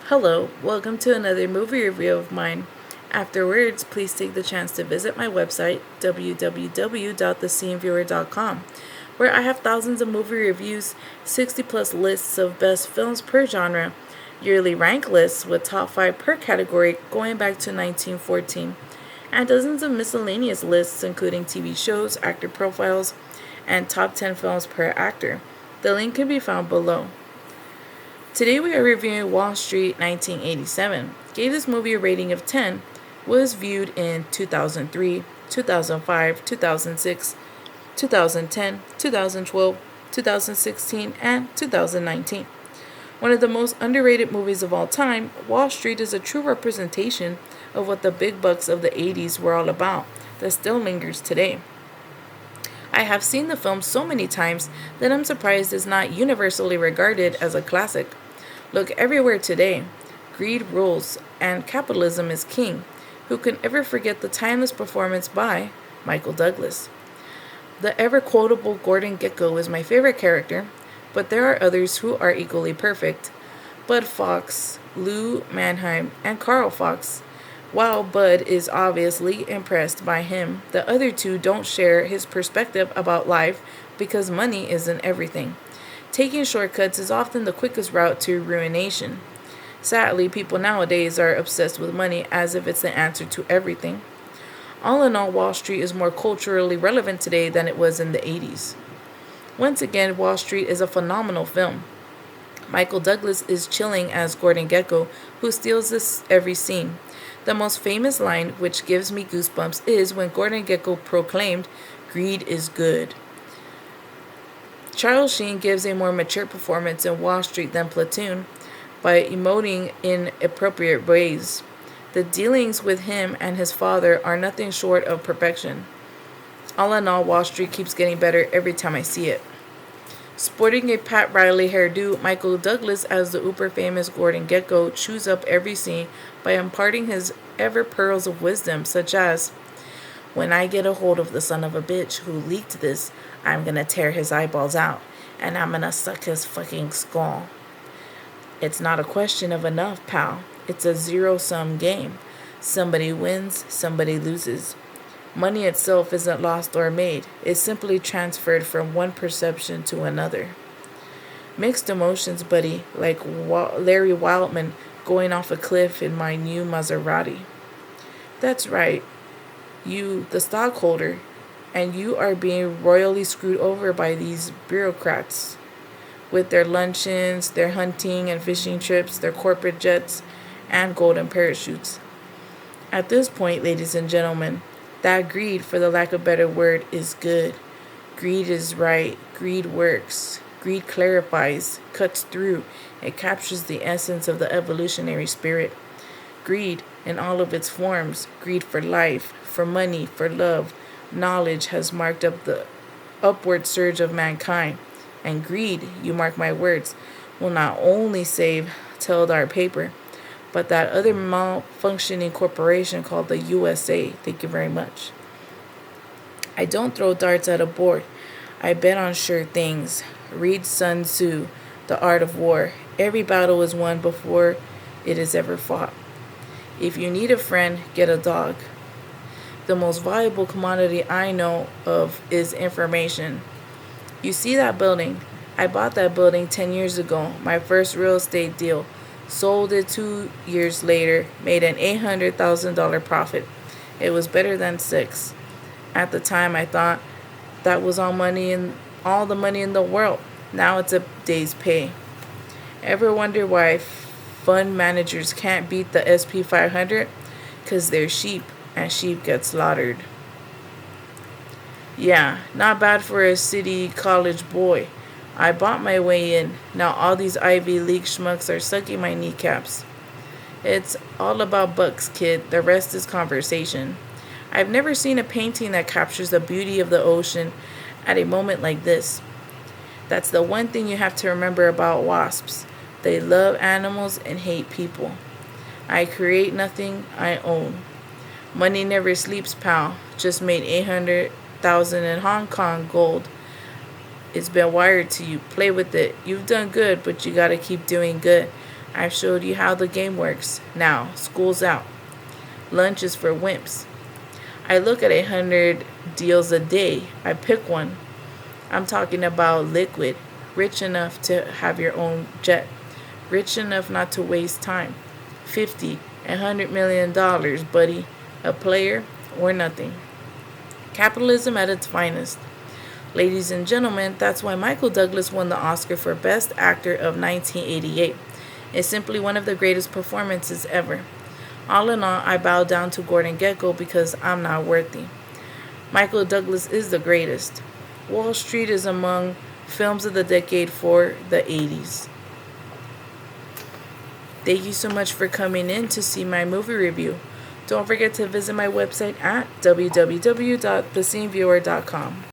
Hello, welcome to another movie review of mine. Afterwards, please take the chance to visit my website, www.thesceneviewer.com, where I have thousands of movie reviews, 60 plus lists of best films per genre, yearly rank lists with top 5 per category going back to 1914, and dozens of miscellaneous lists including TV shows, actor profiles, and top 10 films per actor. The link can be found below. Today we are reviewing Wall Street 1987. Gave this movie a rating of 10. Was viewed in 2003, 2005, 2006, 2010, 2012, 2016, and 2019. One of the most underrated movies of all time, Wall Street is a true representation of what the big bucks of the 80s were all about that still lingers today. I have seen the film so many times that I'm surprised it's not universally regarded as a classic. Look everywhere today. Greed rules, and capitalism is king. Who can ever forget the timeless performance by Michael Douglas? The ever quotable Gordon Gekko is my favorite character, but there are others who are equally perfect. Bud Fox, Lou Mannheim, and Carl Fox. While Bud is obviously impressed by him, the other two don't share his perspective about life because money isn't everything. Taking shortcuts is often the quickest route to ruination. Sadly, people nowadays are obsessed with money as if it's the answer to everything. All in all, Wall Street is more culturally relevant today than it was in the 80s. Once again, Wall Street is a phenomenal film. Michael Douglas is chilling as Gordon Gekko, who steals this every scene. The most famous line, which gives me goosebumps, is when Gordon Gekko proclaimed, "Greed is good." Charles Sheen gives a more mature performance in Wall Street than Platoon by emoting in appropriate ways. The dealings with him and his father are nothing short of perfection. All in all, Wall Street keeps getting better every time I see it. Sporting a Pat Riley hairdo, Michael Douglas as the uber famous Gordon Gekko chews up every scene by imparting his ever pearls of wisdom, such as, "When I get a hold of the son of a bitch who leaked this, I'm gonna tear his eyeballs out, and I'm gonna suck his fucking skull. It's not a question of enough, pal. It's a zero-sum game. Somebody wins, somebody loses. Money itself isn't lost or made. It's simply transferred from one perception to another." Mixed emotions, buddy, like Larry Wildman going off a cliff in my new Maserati. That's right, you, the stockholder, and you are being royally screwed over by these bureaucrats with their luncheons, their hunting and fishing trips, their corporate jets, and golden parachutes. At this point, ladies and gentlemen, that greed, for the lack of a better word, is good. Greed is right. Greed works. Greed clarifies, cuts through, it captures the essence of the evolutionary spirit. Greed, in all of its forms, greed for life, for money, for love, knowledge has marked up the upward surge of mankind. And greed, you mark my words, will not only save Teldar paper, but that other malfunctioning corporation called the USA. Thank you very much. I don't throw darts at a board. I bet on sure things. Read Sun Tzu, The Art of War. Every battle is won before it is ever fought. If you need a friend, get a dog. The most valuable commodity I know of is information. You see that building? I bought that building 10 years ago, my first real estate deal. Sold it 2 years later, made an $800,000 profit. It was better than 6. At the time, I thought that was all the money in the world. Now it's a day's pay. Ever wonder why fund managers can't beat the SP 500? 'Cause they're sheep, and sheep get slaughtered. Yeah, not bad for a city college boy. I bought my way in. Now all these Ivy League schmucks are sucking my kneecaps. It's all about bucks, kid. The rest is conversation. I've never seen a painting that captures the beauty of the ocean at a moment like this. That's the one thing you have to remember about wasps. They love animals and hate people. I create nothing, I own. Money never sleeps, pal. Just made 800,000 in Hong Kong gold. It's been wired to you. Play with it. You've done good, but you gotta keep doing good. I've showed you how the game works. Now, school's out. Lunch is for wimps. I look at 100 deals a day. I pick one. I'm talking about liquid, rich enough to have your own jet, rich enough not to waste time. 50, $100 million, buddy. A player or nothing. Capitalism at its finest. Ladies and gentlemen, that's why Michael Douglas won the Oscar for Best Actor of 1988. It's simply one of the greatest performances ever. All in all, I bow down to Gordon Gekko because I'm not worthy. Michael Douglas is the greatest. Wall Street is among films of the decade for the 80s. Thank you so much for coming in to see my movie review. Don't forget to visit my website at www.thesceneviewer.com.